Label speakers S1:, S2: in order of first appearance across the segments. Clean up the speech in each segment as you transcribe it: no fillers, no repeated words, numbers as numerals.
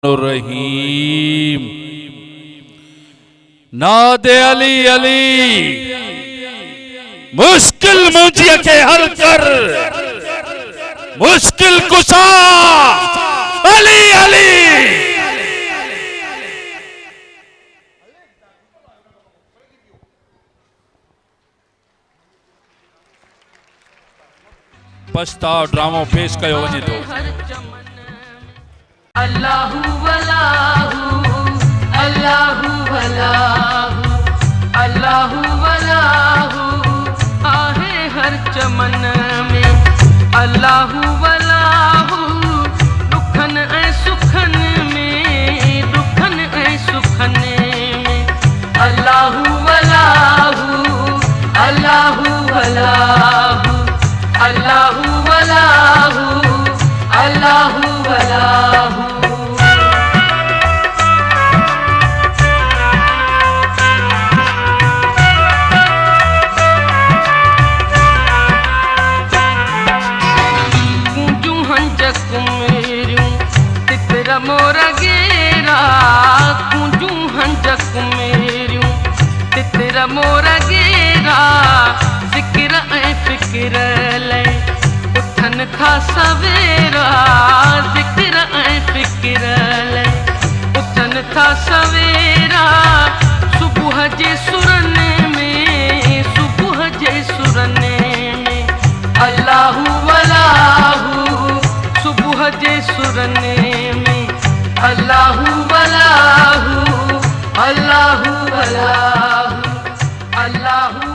S1: रहीम नादे अली अली मुश्किल मुझे के हल कर मुश्किल कुशा अली अली पछताव ड्रामो पेश कयो वञे थो।
S2: अल्लाहु वलाहु अल्लाहु वलाहु अल्लाहु वलाहु आहे हर चमन में अल्लाहु वलाहु दुखन ऐं सुखन में दुखन ऐं सुखन में अल्लाहु वलाहु अल्लाहु वलाहु अल्लाहु वलाहु अल्लाहु वलाहु कुंजू हंज कुमेरियूं तितर मोर गेरा कुंजू हंज कुमेरियूं तितर मोर गेरा ज़िक्र ऐं फ़िक्र लय उथन था सवेरा ज़िक्र ऐं फ़िक्र लय उथन था सवेरा सुबुह जे सुरन में सुबुह जे सुरन में अल्लाहु वलाहु सुबुह जे सुरन में अल्लाहु वलाहु अल्लाहु वलाहु अल्लाहु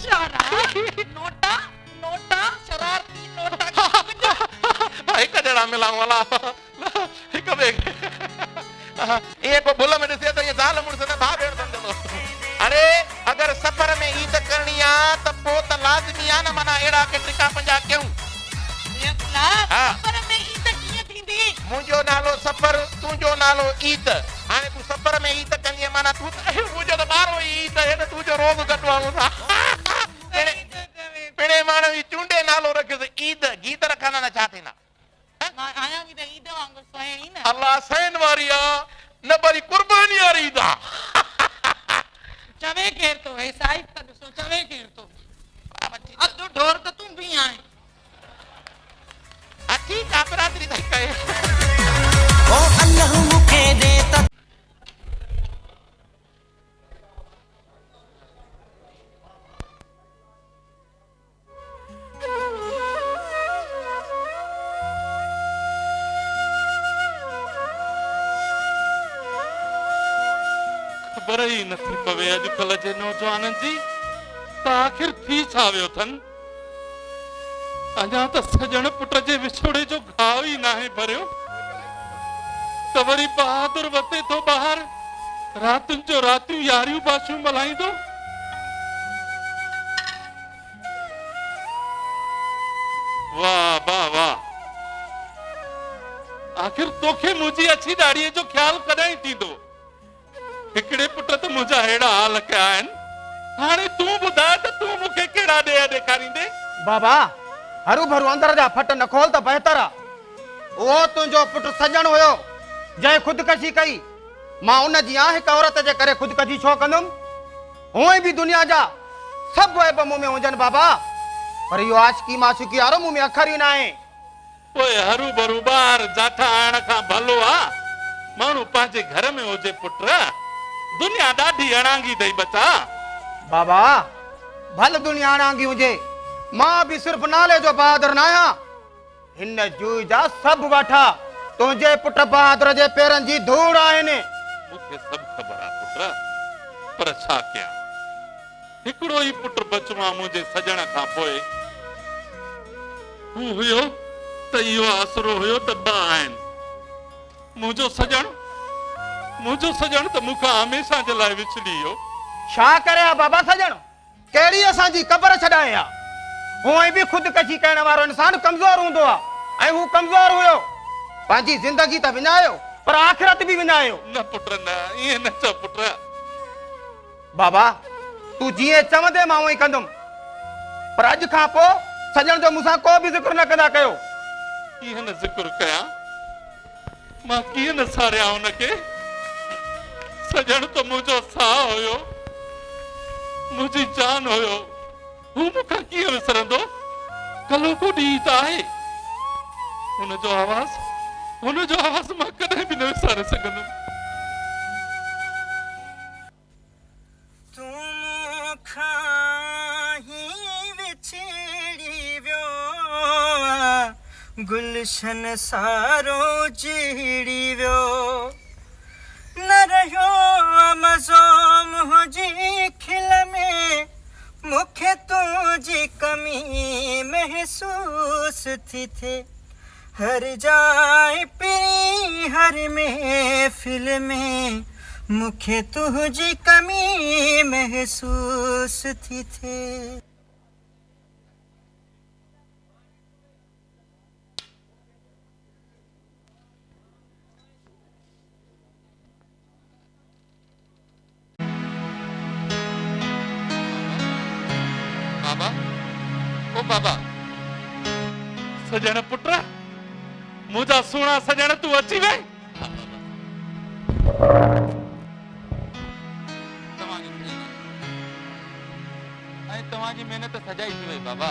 S3: बेचारा नोटा नोटा शरारती नोटा
S4: हिक जणा मिलां वाला हिक ॿिए खे इहे को भुल में ॾिसे त इहे ज़ाल मुड़ुस न भाउ भेण सम्झंदो अरे अगरि सफ़र में ईद करणी आहे त पोइ त लाज़मी आहे न माना अहिड़ा के टिका पंजा कयूं
S3: सफ़र में ईद कीअं थींदी
S4: मुंहिंजो नालो सफ़र तुंहिंजो नालो ईद हाणे तूं सफ़र में ईद कंदीअ माना तूं मुंहिंजो त ॿारो ई ईद आहे त तुंहिंजो रोज़ गॾु आऊं था पिणे माण्हू ई चूंडे नालो रखियोसि ईद गीत रखंदा न छा थींदा
S3: आया बि त ईद वांगुरु सुहिणी न
S4: अल्लाह सैन वारी आहे न वरी कुर्बानी वारी ईद आहे
S3: चवे केर तो है साहिब का ॾिसो चवे केर तो अधु ढोर त तूं बि आहीं
S4: ठीकु आहे बिरादरी ताईं कए
S5: ओ अल्लाह मूंखे दे त
S4: ख़बर ई नथी पवे अॼुकल्ह जे नौजवाननि जी त आख़िर थी छा वियो अथनि अञा त सजण पुट जे विछोड़े जो घाव ई नाहे भरियो त वरी बहादुर वते थो ॿाहिरि रातियुनि जो रातियूं यारियूं बाशियूं मल्हाईंदो वाह वाह वाह आख़िर तोखे मुंहिंजी अछी दाढ़ीअ जो ख़्यालु कॾहिं थींदो हिकिड़े पुट त मुंहिंजा अहिड़ा हाल कया आहिनि हाणे तूं ॿुधाए त तूं मूंखे कहिड़ा ॾेह ॾेखारींदे
S6: बाबा हरू भरू अंदर जा फट न खोल त बहितर आहे उहो तुंहिंजो पुटु सजण हुयो जंहिं ख़ुदकशी कई मां उन जी हिकु औरत जे करे ख़ुदकशी छो कंदुमि हूअं बि दुनिया जा सभु ऐब मूं में हुजनि बाबा पर इहो आशिकी माशुकी वारो मूं में अखर ई न आहे
S4: पोइ हरू भरू ॿार जाठा आइण खां भलो आहे माण्हू पंहिंजे घर में हुजे पुट दुनिया ॾाढी अणांगी अथई बचा
S6: बाबा भल दुनिया अणांगी हुजे मां बि सिर्फ़ नाले जो बहादुर न आहियां हिन जूई जा सभु वाठा तुंहिंजे पुट बहादुर जे पेरनि जी धूड़ आहिनि
S4: मूंखे सभु ख़बर आहे पुट पर छा कयां हिकिड़ो ई पुट बचो आहे मुंहिंजे सजण खां पोइ हू हुयो त इहो आसरो हुयो त ॿ आहिनि मुंहिंजो सजण त मूंखां हमेशह जे लाइ विछड़ी वियो
S6: छा करे बाबा सजण कहिड़ी असांजी क़बर छॾाए आहे हूअं बि ख़ुदकशी करण वारो इंसान कमज़ोर हूंदो आहे ऐं हू कमज़ोर हुयो पंहिंजी ज़िंदगी त विञायो पर आख़िरत बि विञायो
S4: न पुट न ईअं न चओ पुट
S6: बाबा तूं जीअं चवंदे मां उअं ई कंदुमि पर अॼु खां पोइ सजण जो मूंसां को बि ज़िक्र न कंदा कयो
S4: कीअं न ज़िक्र कयां मां कीअं न सारियां हुनखे सजण त मुंहिंजो साह हुयो मुंहिंजी जान हुयो हू मूंखां कीअं विसरंदो कलो को ॾींहुं त आहे हुनजो आवाज़ मां कॾहिं बि न विसारे सघंदुमि
S5: तूं मूंखां ही विछड़ी वियो गुलशन सारो चिड़ी वियो न रहियो मज़ो मुंहिंजी खिल में मूंखे तुंहिंजी कमी महसूस थी थे हर जाए पिरी हर महफिल में मूंखे तुंहिंजी कमी महसूस थी थे
S4: बाबा ओ बाबा सजण पुट मुंहिंजा सुहिणा सजण तूं अची वई तव्हांजी महिनत सजाई थी वई बाबा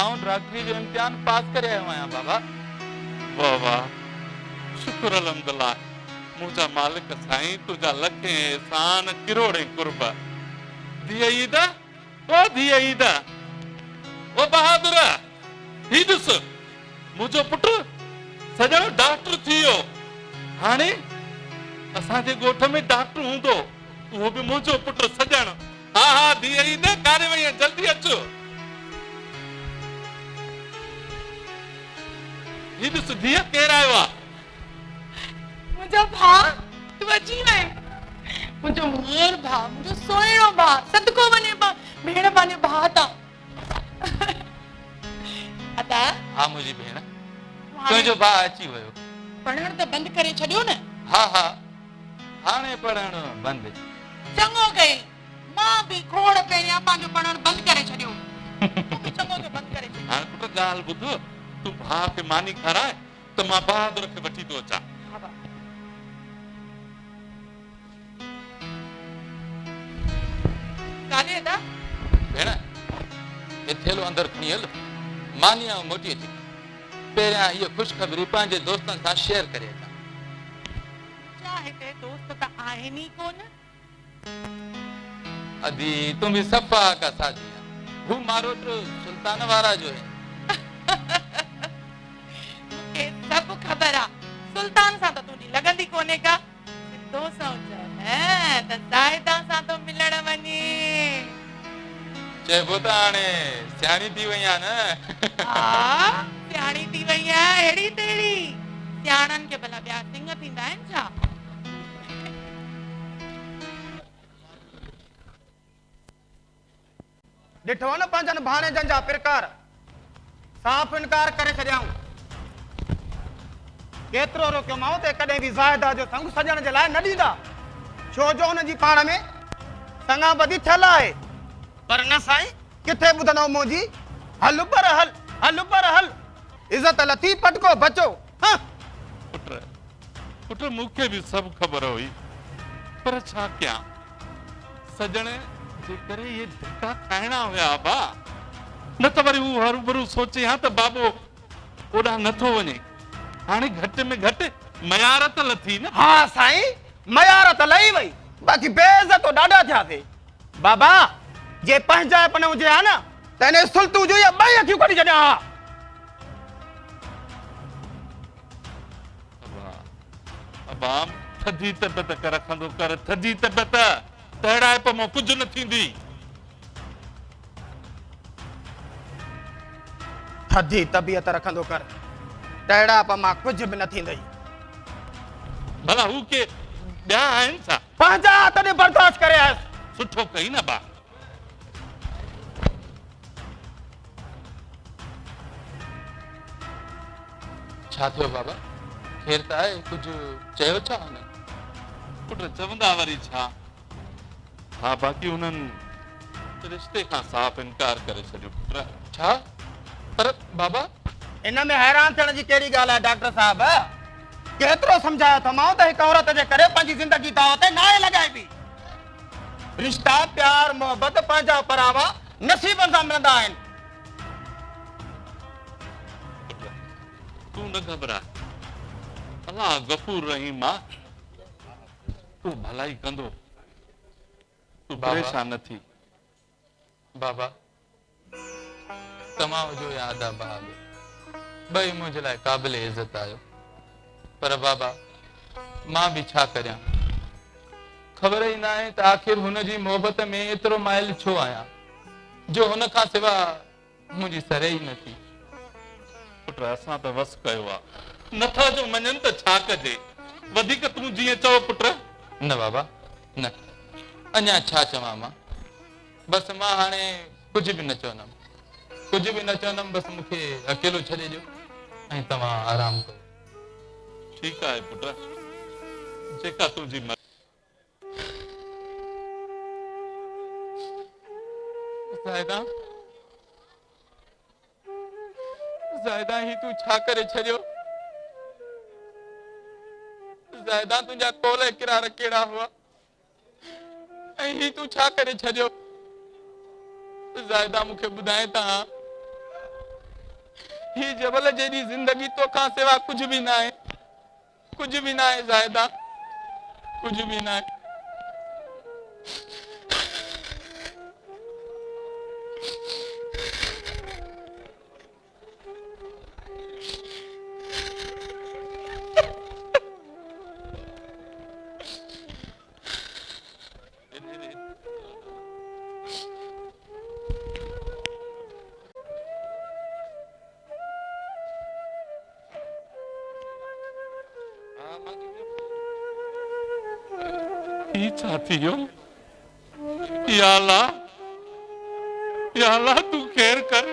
S4: आऊं डॉक्टरी जो इम्तिहान पास करे आयो आहियां बाबा वाह वाह शुक्र अलहमदुलिल्लाह मुंहिंजा मालिक साईं तुंहिंजा लखे एहसान किरोड़े कुर्ब धीअ ईद ओ धीअ ईद ओ बहादुर ही ॾिस मुंहिंजो पुटु सॼो डॉक्टर थी वियो हाणे असांजे ॻोठ में डॉक्टर हूंदो उहो बि मुंहिंजो पुटु सजण हा हा धीअ ई न कारे वई आहीं, जल्दी अचो ही ॾिस धीअ केरु आयो आहे
S3: मुंहिंजो भाउ तूं अची वई मुंहिंजो मेर भाउ मुंहिंजो सोहिणो भाउ सदको वञे भेण पंहिंजे भाउ तां अदा
S4: हा मुंहिंजी भेण तुंहिंजो भाउ अची वियो
S3: पढ़ण त बंदि करे छॾियो न
S4: हा हा हाणे पढ़णु बंदि
S3: चङो कई मां बि खोड़ पहिरियां पंहिंजो पढ़ण बंदि करे छॾियो तूं बि चङो जो बंदि करे छॾियो
S4: हाणे पुटु ॻाल्हि ॿुध तूं भाउ खे मानी खाराए त मां बहादुर खे वठी थो अचां
S3: हा भाउ काले अदा
S4: भेण ये थेलो अंदर खणी हल मानी ऐं मोटी अची पहिरियां इहा ख़ुशख़बरी पंहिंजे दोस्तनि सां शेयर करे अचां
S3: छा हिते दोस्त त आहिनि ई कोन
S4: अदी तुम भी सफा का साथी है हूँ मारो तो सुल्तान वारा जो है
S3: मूंखे सभु ख़बर आहे सुल्तान सां त तुंहिंजी लॻंदी कोन्हे का सिधो सोच त ज़ाहिदा सां तो मिलण वञे
S4: चइबो त हाणे सियाणी थी वई आहे न
S3: हा सियाणी थी वई आहे अहिड़ी तेड़ी सियाणनि खे भला ॿिया सिंग थींदा आहिनि छा
S6: ॾिठो न पंहिंजनि भाणेजनि जा प्रकार साफ़ इनकार करे छॾियाऊं केतिरो रोकियोमांव त कॾहिं बि ज़ाहिदा जो संग सजण जे लाइ न ॾींदा छो जो हुन जी पाण में संगा बदी थियल आहे पर न साईं किथे ॿुधंदव मुंहिंजी हल पर हल हल पर हल इज़त लथी पटको बचो हाँ
S4: पुट मूंखे बि सभु ख़बर हुई पर छा कयां सजण जे करे ये धक्का खाइणा हुया बा न त वरी हू हरूभरू सोचे हा त बाबो ओॾां नथो वञे हाणे घटि में घटि मयारत लथी न
S6: हाँ साईं मयारत लही वई बाक़ी बेइज़त ॾाढा थियासीं बाबा जे पंहिंजाइपन हुजे हा न त हिन सुल्तू जो या ॿई अखियूं कढी छॾियां हा
S4: अबाम थधी तबियत कर रखंदो कर थधी तबियत तहिड़ाइप मां कुझु न थींदी
S6: थधी तबियत रखंदो कर तहिड़ाइप मां कुझु बि न थींदई
S4: भला हू के ॿिया आहिनि छा
S6: पंहिंजा तॾहिं बर्दाश्त करे आयुसि
S4: सुठो कई न बा छा थियो बाबा खेर त आहे कुझु चयो छा हुन पुट चवंदा वरी छा हा बाक़ी हुननि रिश्ते खां साफ़ इनकार करे छॾियो पुट छा पर बाबा
S6: इन में हैरान थियण जी कहिड़ी ॻाल्हि आहे डॉक्टर साहब केतिरो सम्झायो अथमांव त हिकु औरत जे करे पंहिंजी ज़िंदगी दाव ते नाहे लॻाइबी रिश्ता प्यार मोहबत पंहिंजा परावा नसीबनि सां मिलंदा आहिनि
S4: तूं न घबरा अल्लाह गफूर रहीम आहे तूं भलाई कंदो तूं परेशान न थी बाबा तमाम जो याद आहे भाग ॿई मुंहिंजे लाइ क़ाबिल इज़त आयो पर बाबा मां बि छा करियां ख़बर ई न आहे त आख़िर हुन जी मोहबत में एतिरो माइल छो आहियां जो हुन खां सिवा मुंहिंजी सरे ई न थी पुट असां त वस कयो आहे नथा जो मञनि त छा कजे वधीक तूं जीअं चओ पुट न बाबा न अञा छा चवां मां बसि मां हाणे कुझु बि न चवंदमि कुझु बि न चवंदमि बसि मूंखे अकेलो छॾे ॾियो ऐं तव्हां आराम कयो ठीकु आहे पुट जेका तुंहिंजी ज़ाहिदा ज़ाहिदा ही तूं छा करे छॾियो ज़ाहिदा तुंहिंजा कौल किरार कहिड़ा हुआ ऐं ही तूं छा करे छॾियो ज़ाहिदा मूंखे ॿुधाए त ही जबल जहिड़ी ज़िंदगी तोखां सिवा कुझु बि न आहे ज़ाहिदा कुझु बि न आहे ही चाहती हो। या अल्लाह तू खैर कर।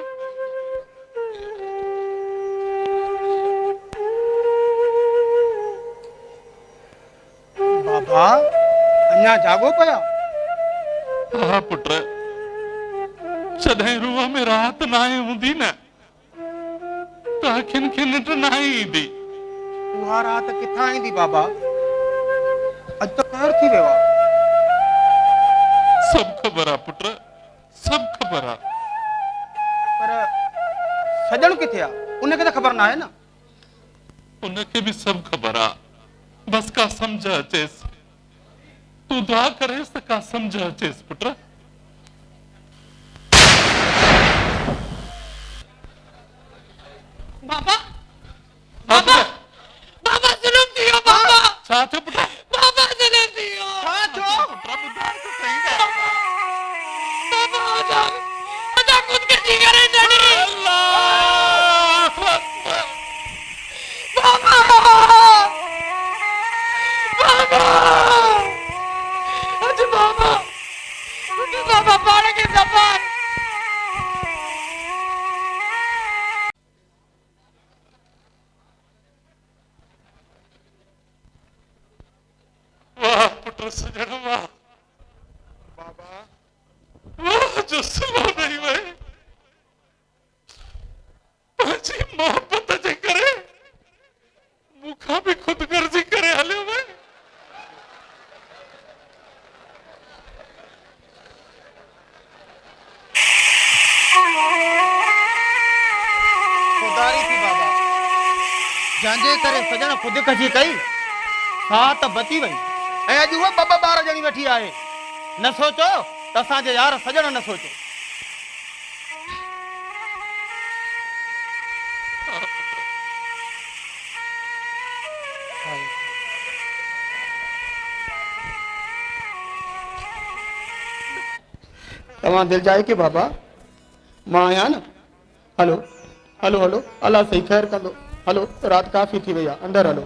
S6: बाबा अञा जागो पिया?
S4: हा पुट, जॾहिं रूह में राहत ना हूंदी न त अखियुनि खे निंड ना ईंदी।
S6: उहा रात किथां ईंदी बाबा? अॼु त कहर थी वियो आहे।
S4: सब ख़बर आहे पुट, सब ख़बर आहे।
S6: पर सजण किथे आहे? उनखे त ख़बर ना आहे न।
S4: उनखे भी सब ख़बर आहे, बस का समझ अचेस। तू दुआ करेस त का समझ अचेस पुट।
S3: बाबा बाबा बाबा जुलम थियो बाबा।
S4: छा थियो पुट?
S3: बाबा जुलम थियो।
S6: छा थियो?
S4: पुट ॿुधाए त सही न।
S3: बाबा अदा खुद के जी करे डड़ी।
S4: अल्लाह अकबर।
S3: बाबा बाबा अज बाबा बाबा पाण के जबान।
S4: वाह पुट सजण वाह।
S6: बाबा
S4: वाह जो सुनो नहीं वही पंहिंजी मोहब्बत जे करे मूंखां बि ख़ुदगर्ज़ी करे हलियो वई।
S6: खुदारी थी बाबा, जंहिंजे करे सजण ख़ुदकशी कई सा त बची वई ऐं अॼु उहा ॿ ॿ ॿार ॼणी वेठी आहे। न सोचो त असांजे यार सजण न सोचो। तव्हां दिलि जाए के बाबा, मां आहियां न। हलो हलो हलो, अल्लाह सही ख़ैर कंदो। हलो रात काफ़ी थी वई आहे, अंदरि हलो।